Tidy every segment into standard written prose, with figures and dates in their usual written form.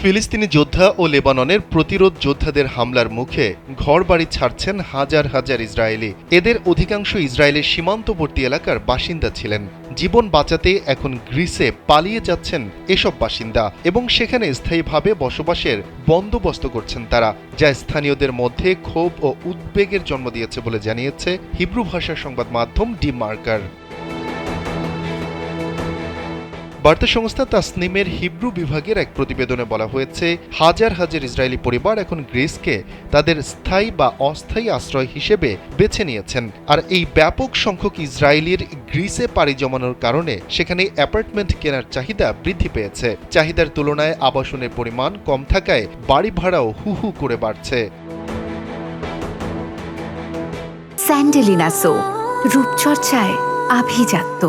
ফিলিস্তিনি যোদ্ধা ও লেবাননের প্রতিরোধ যোদ্ধাদের হামলার মুখে ঘরবাড়ি ছাড়ছেন হাজার হাজার ইসরায়েলি। এদের অধিকাংশ ইসরায়েলের সীমান্তবর্তী এলাকার বাসিন্দা ছিলেন। জীবন বাঁচাতে এখন গ্রিসে পালিয়ে যাচ্ছেন এসব বাসিন্দা এবং সেখানে স্থায়ীভাবে বসবাসের বন্দোবস্ত করছেন তারা, যা স্থানীয়দের মধ্যে ক্ষোভ ও উদ্বেগের জন্ম দিয়েছে বলে জানিয়েছে হিব্রু ভাষার সংবাদ মাধ্যম ডি মার্কার। বার্তা সংস্থা তাসনিমের হিব্রু বিভাগের এক প্রতিবেদনে বলা হয়েছে, হাজার হাজার ইসরায়েলি পরিবার এখন গ্রিসকে তাদের স্থায়ী বা অস্থায়ী আশ্রয় হিসেবে বেছে নিয়েছেন। আর এই ব্যাপক সংখ্যক ইসরায়েলির গ্রিসে পাড়ি জমানোর কারণে সেখানে অ্যাপার্টমেন্ট কেনার চাহিদা বৃদ্ধি পেয়েছে। চাহিদার তুলনায় আবাসনের পরিমাণ কম থাকায় বাড়ি ভাড়াও হু হু করে বাড়ছে। স্যান্ডেলিনা সো, রূপচর্চায় আভিজাত্য।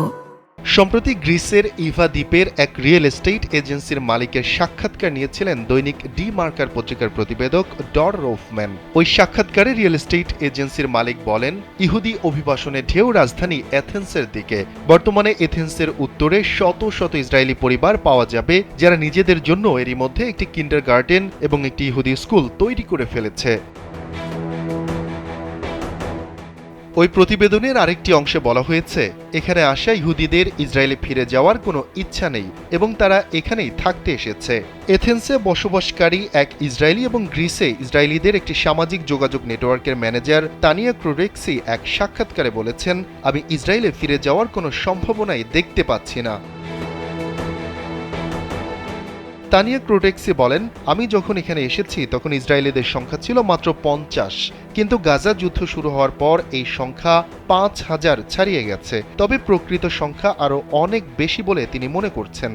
সম্প্রতি গ্রিসের ইভা দ্বীপের এক রিয়েল এস্টেট এজেন্সির মালিকের সাক্ষাৎকার নিয়েছিলেন দৈনিক ডি মার্কার পত্রিকার প্রতিবেদক ডর রোফম্যান। ওই সাক্ষাৎকারে রিয়েল এস্টেট এজেন্সির মালিক বলেন, ইহুদি অভিবাসনের ঢেউ রাজধানী এথেন্সের দিকে। বর্তমানে এথেন্সের উত্তরে শত শত ইসরায়েলি পরিবার পাওয়া যাবে যারা নিজেদের জন্য এরই মধ্যে একটি কিন্ডারগার্টেন এবং একটি ইহুদি স্কুল তৈরি করে ফেলেছে। ওই প্রতিবেদনের আরেকটি অংশে বলা হয়েছে, এখানে আসা ইহুদিদের ইসরায়েলে ফিরে যাওয়ার কোনো ইচ্ছা নেই এবং তারা এখানেই থাকতে এসেছে। এথেন্সে বসবাসকারী এক ইসরায়েলি এবং গ্রিসে ইসরায়েলিদের একটি সামাজিক যোগাযোগ নেটওয়ার্কের ম্যানেজার তানিয়া ক্রোডেক্সি এক সাক্ষাৎকারে বলেছেন, আমি ইসরায়েলে ফিরে যাওয়ার কোনো সম্ভাবনাই দেখতে পাচ্ছি না। তানিয়া ক্রোডেক্সি বলেন, আমি যখন এখানে এসেছি তখন ইসরায়েলিদের সংখ্যা ছিল মাত্র 50, কিন্তু গাজা যুদ্ধ শুরু হওয়ার পর এই সংখ্যা 5000 ছাড়িয়ে গেছে। তবে প্রকৃত সংখ্যা আরও অনেক বেশি বলে তিনি মনে করছেন।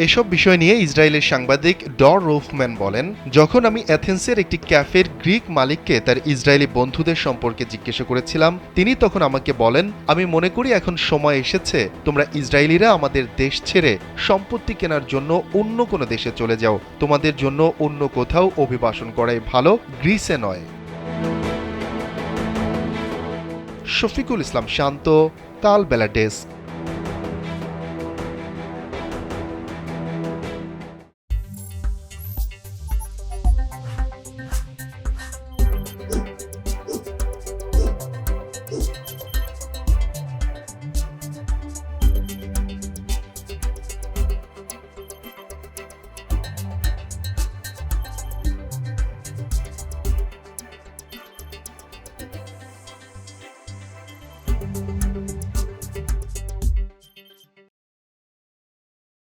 এসব বিষয় নিয়ে ইসরায়েলের সাংবাদিক ডর রোফম্যান বলেন, যখন আমি অ্যাথেন্সের একটি ক্যাফের গ্রিক মালিককে তার ইসরায়েলি বন্ধুদের সম্পর্কে জিজ্ঞাসা করেছিলাম, তিনি তখন আমাকে বলেন, আমি মনে করি এখন সময় এসেছে তোমরা ইসরায়েলিরা আমাদের দেশ ছেড়ে সম্পত্তি কেনার জন্য অন্য কোনো দেশে চলে যাও। তোমাদের জন্য অন্য কোথাও অভিবাসন করাই ভালো, গ্রিসে নয়। শফিকুল ইসলাম শান্ত, কালবেলা ডেস্ক।